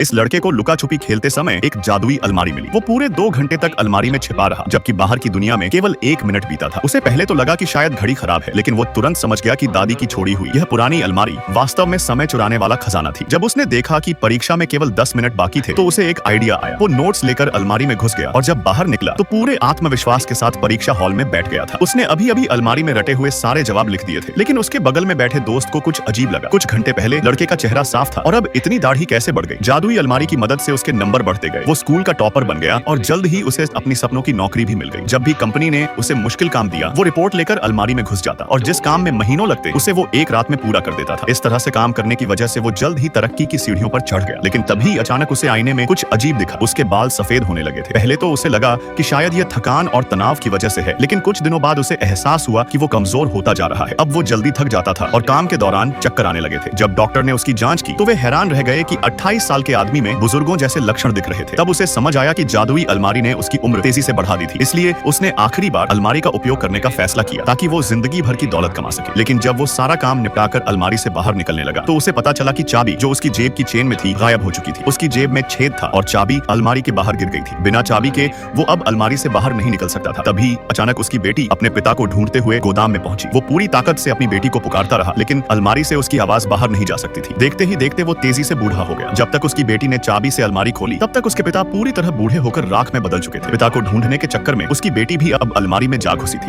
इस लड़के को लुका छुपी खेलते समय एक जादुई अलमारी मिली। वो पूरे 2 घंटे तक अलमारी में छिपा रहा, जबकि बाहर की दुनिया में केवल 1 मिनट बीता था। उसे पहले तो लगा कि शायद घड़ी खराब है, लेकिन वो तुरंत समझ गया कि दादी की छोड़ी हुई यह पुरानी अलमारी वास्तव में समय चुराने वाला खजाना थी। जब उसने देखा कि परीक्षा में केवल 10 मिनट बाकी थे, तो उसे एक आइडिया आया। वो नोट्स लेकर अलमारी में घुस गया और जब बाहर निकला तो पूरे आत्मविश्वास के साथ परीक्षा हॉल में बैठ गया था। उसने अभी अभी अलमारी में रटे हुए सारे जवाब लिख दिए थे, लेकिन उसके बगल में बैठे दोस्त को कुछ अजीब लगा। कुछ घंटे पहले लड़के का चेहरा साफ था और अब इतनी दाढ़ी कैसे बढ़ गई? जादुई अलमारी की मदद से उसके नंबर बढ़ते गए। वो स्कूल का टॉपर बन गया और जल्द ही उसे अपनी सपनों की नौकरी भी मिल गई। जब भी कंपनी ने उसे मुश्किल काम दिया, वो रिपोर्ट लेकर अलमारी में घुस जाता और जिस काम में महीनों लगते उसे वो एक रात में पूरा कर देता था। इस तरह से काम करने की वजह से वो जल्द ही तरक्की की सीढ़ियों पर चढ़ गया। लेकिन तभी अचानक उसे आईने में कुछ अजीब दिखा। उसके बाल सफेद होने लगे थे। पहले तो उसे लगा कि शायद यह थकान और तनाव की वजह से है, लेकिन कुछ दिनों बाद उसे एहसास हुआ कि वो कमजोर होता जा रहा है। अब वो जल्दी थक जाता था और काम के दौरान चक्कर आने लगे थे। जब डॉक्टर ने उसकी जांच की तो वे हैरान रह गए कि 28 साल के आदमी में बुजुर्गों जैसे लक्षण दिख रहे थे। तब उसे समझ आया कि जादुई अलमारी ने उसकी उम्र तेजी से बढ़ा दी थी। इसलिए उसने आखिरी बार अलमारी का उपयोग करने का फैसला किया ताकि वो जिंदगी भर की दौलत कमा सके। लेकिन जब वो सारा काम निपटाकर अलमारी से बाहर निकलने लगा तो उसे पता चला कि चाबी जो उसकी जेब की चेन में थी गायब हो चुकी थी। उसकी जेब में छेद था और चाबी अलमारी के बाहर गिर गई थी। बिना चाबी के वो अब अलमारी से बाहर नहीं निकल सकता था। तभी अचानक उसकी बेटी अपने पिता को ढूंढते हुए गोदाम में पहुंची। वो पूरी ताकत से अपनी बेटी को पुकारता रहा, लेकिन अलमारी से उसकी आवाज बाहर नहीं जा सकती थी। देखते ही देखते वो तेजी से बूढ़ा हो गया। जब तक उसकी बेटी ने चाबी से अलमारी खोली, तब तक उसके पिता पूरी तरह बूढ़े होकर राख में बदल चुके थे। पिता को ढूंढने के चक्कर में उसकी बेटी भी अब अलमारी में जा घुसी थी।